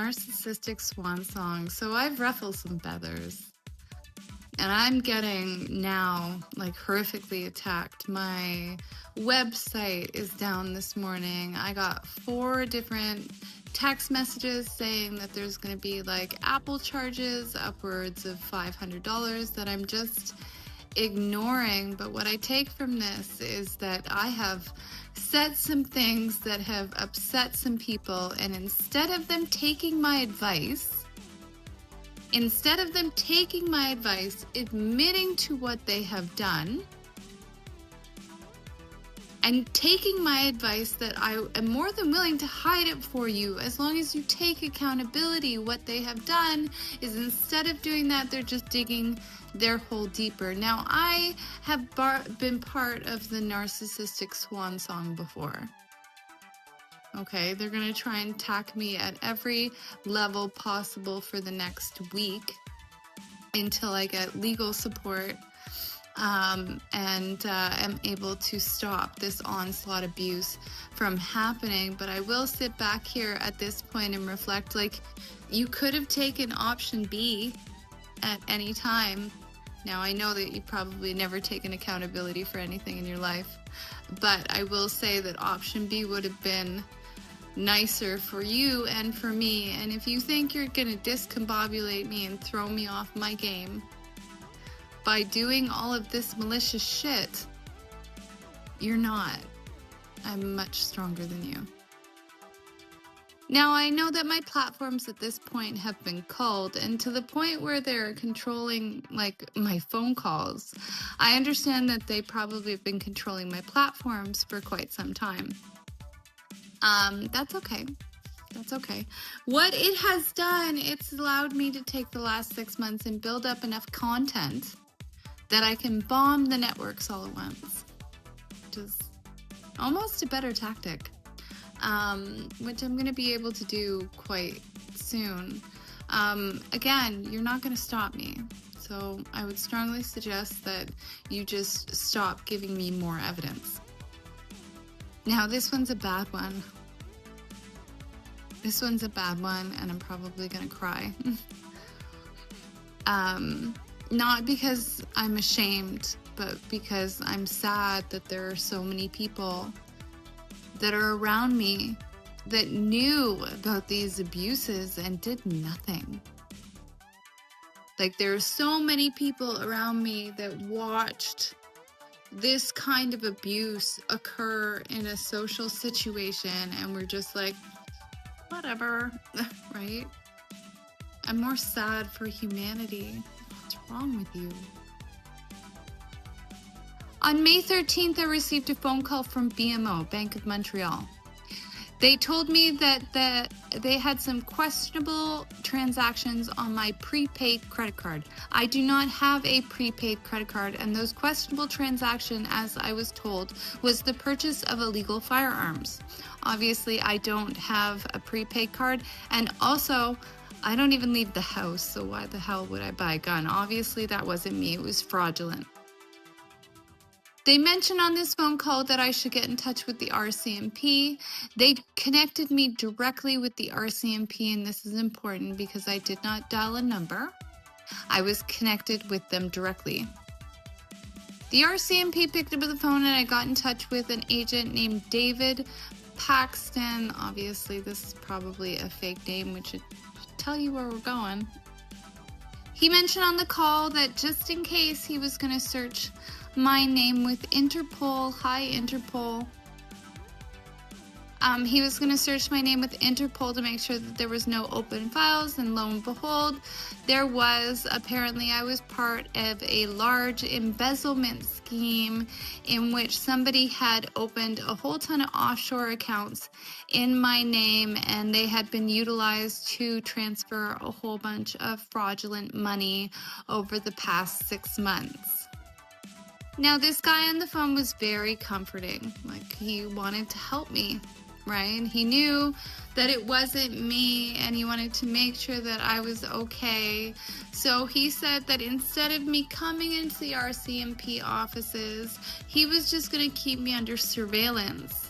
narcissistic swan song. So I've ruffled some feathers. And I'm getting now, like, horrifically attacked. My website is down this morning. I got 4 different text messages saying that there's going to be, like, Apple charges upwards of $500 that I'm just ignoring. But what I take from this is that I have said some things that have upset some people, and instead of them taking my advice, admitting to what they have done, and taking my advice that I am more than willing to hide it for you as long as you take accountability, what they have done is instead of doing that, they're just digging their hole deeper. Now, I have been part of the narcissistic swan song before. Okay, they're going to try and attack me at every level possible for the next week until I get legal support and am able to stop this onslaught abuse from happening. But I will sit back here at this point and reflect, like, you could have taken option B at any time. Now, I know that you've probably never taken accountability for anything in your life, but I will say that option B would have been nicer for you and for me. And if you think you're gonna discombobulate me and throw me off my game by doing all of this malicious shit, you're not. I'm much stronger than you. Now, I know that my platforms at this point have been culled, and to the point where they're controlling, like, my phone calls. I understand that they probably have been controlling my platforms for quite some time. That's okay. That's okay. What it has done, it's allowed me to take the last 6 months and build up enough content that I can bomb the networks all at once, which is almost a better tactic, which I'm going to be able to do quite soon. Again, you're not going to stop me, so I would strongly suggest that you just stop giving me more evidence. Now, this one's a bad one. This one's a bad one, and I'm probably gonna cry. Not because I'm ashamed, but because I'm sad that there are so many people that are around me that knew about these abuses and did nothing. Like, there are so many people around me that watched this kind of abuse occur in a social situation and we're just like, whatever, right? I'm more sad for humanity. What's wrong with you? On May 13th, I received a phone call from BMO, Bank of Montreal. They told me that they had some questionable transactions on my prepaid credit card. I do not have a prepaid credit card, and those questionable transactions, as I was told, was the purchase of illegal firearms. Obviously, I don't have a prepaid card, and also, I don't even leave the house, so why the hell would I buy a gun? Obviously, that wasn't me. It was fraudulent. They mentioned on this phone call that I should get in touch with the RCMP. They connected me directly with the RCMP, and this is important because I did not dial a number. I was connected with them directly. The RCMP picked up the phone, and I got in touch with an agent named David Paxton. Obviously, this is probably a fake name, which should tell you where we're going. He mentioned on the call that just in case he was going to search my name with Interpol. Hi, Interpol. He was going to search my name with Interpol to make sure that there was no open files, and lo and behold, there was. Apparently, I was part of a large embezzlement scheme in which somebody had opened a whole ton of offshore accounts in my name, and they had been utilized to transfer a whole bunch of fraudulent money over the past 6 months. Now, this guy on the phone was very comforting. Like, he wanted to help me, right? He knew that it wasn't me, and he wanted to make sure that I was okay. So he said that instead of me coming into the RCMP offices, he was just going to keep me under surveillance.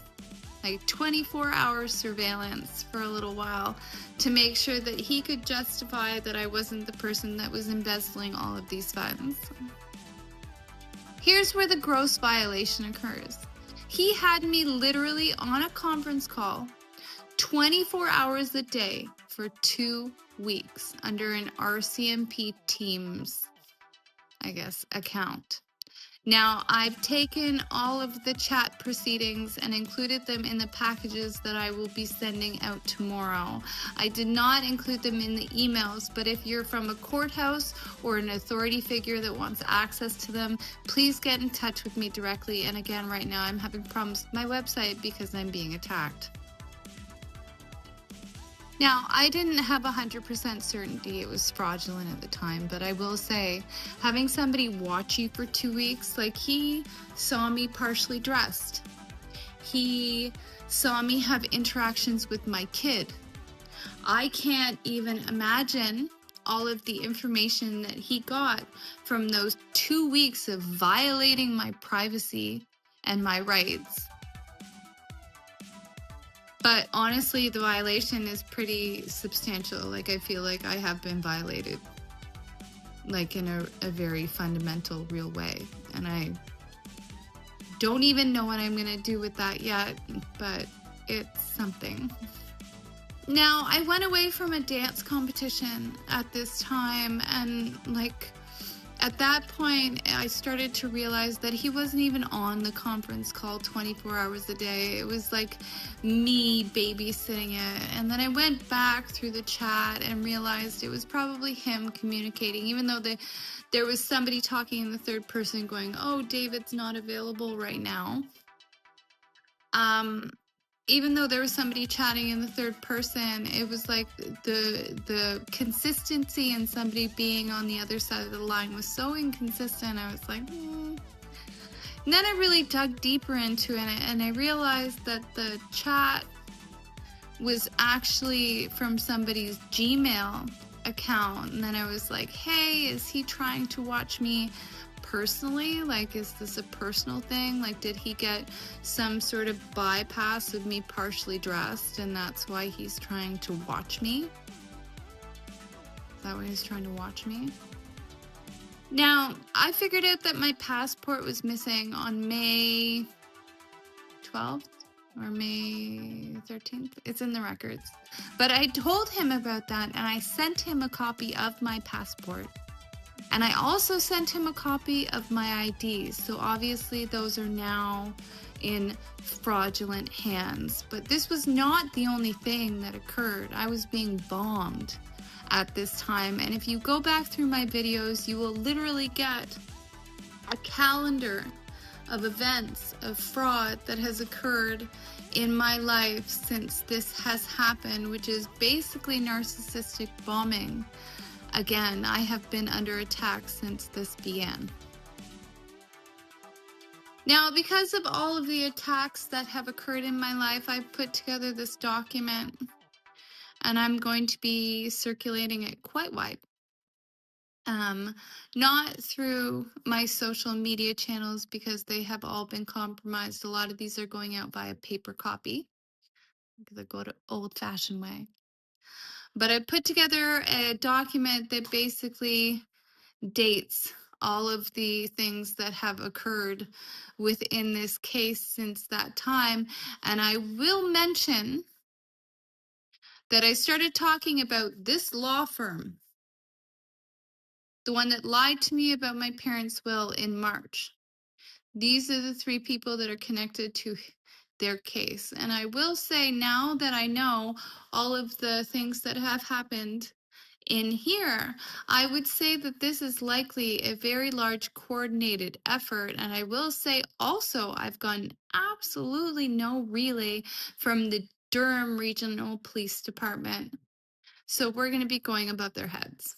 like 24-hour surveillance for a little while to make sure that he could justify that I wasn't the person that was embezzling all of these funds. Here's where the gross violation occurs. He had me literally on a conference call 24 hours a day for 2 weeks under an RCMP Teams, I guess, account. Now, I've taken all of the chat proceedings and included them in the packages that I will be sending out tomorrow. I did not include them in the emails, but if you're from a courthouse or an authority figure that wants access to them, please get in touch with me directly. And again, right now I'm having problems with my website because I'm being attacked. Now, I didn't have 100% certainty it was fraudulent at the time, but I will say, having somebody watch you for 2 weeks, like he saw me partially dressed. He saw me have interactions with my kid. I can't even imagine all of the information that he got from those 2 weeks of violating my privacy and my rights. But honestly, the violation is pretty substantial. Like, I feel like I have been violated, like in a very fundamental, real way. And I don't even know what I'm going to do with that yet, but it's something. Now, I went away from a dance competition at this time, and like, at that point, I started to realize that he wasn't even on the conference call 24 hours a day. It was like me babysitting it. And then I went back through the chat and realized it was probably him communicating, even though there was somebody talking in the third person going, "Oh, David's not available right now." Even though there was somebody chatting in the third person, it was like the consistency and somebody being on the other side of the line was so inconsistent. I was like, And then I really dug deeper into it, and I realized that the chat was actually from somebody's Gmail account. And then I was like, hey, is he trying to watch me personally? Like, is this a personal thing? Like, did he get some sort of bypass of me partially dressed, and that's why he's trying to watch me? Is that why he's trying to watch me? Now, I figured out that my passport was missing on May 12th or May 13th. It's in the records. But I told him about that, and I sent him a copy of my passport. And I also sent him a copy of my IDs. So obviously those are now in fraudulent hands. But this was not the only thing that occurred. I was being bombed at this time. And if you go back through my videos, you will literally get a calendar of events of fraud that has occurred in my life since this has happened, which is basically narcissistic bombing. Again, I have been under attack since this began. Now, because of all of the attacks that have occurred in my life, I've put together this document, and I'm going to be circulating it quite wide. Not through my social media channels because they have all been compromised. A lot of these are going out via paper copy because I go to old-fashioned way. But I put together a document that basically dates all of the things that have occurred within this case since that time. And I will mention that I started talking about this law firm, the one that lied to me about my parents' will, in March. These are the 3 people that are connected to their case. And I will say, now that I know all of the things that have happened in here, I would say that this is likely a very large coordinated effort. And I will say also, I've gotten absolutely no relay from the Durham Regional Police Department. So we're going to be going above their heads.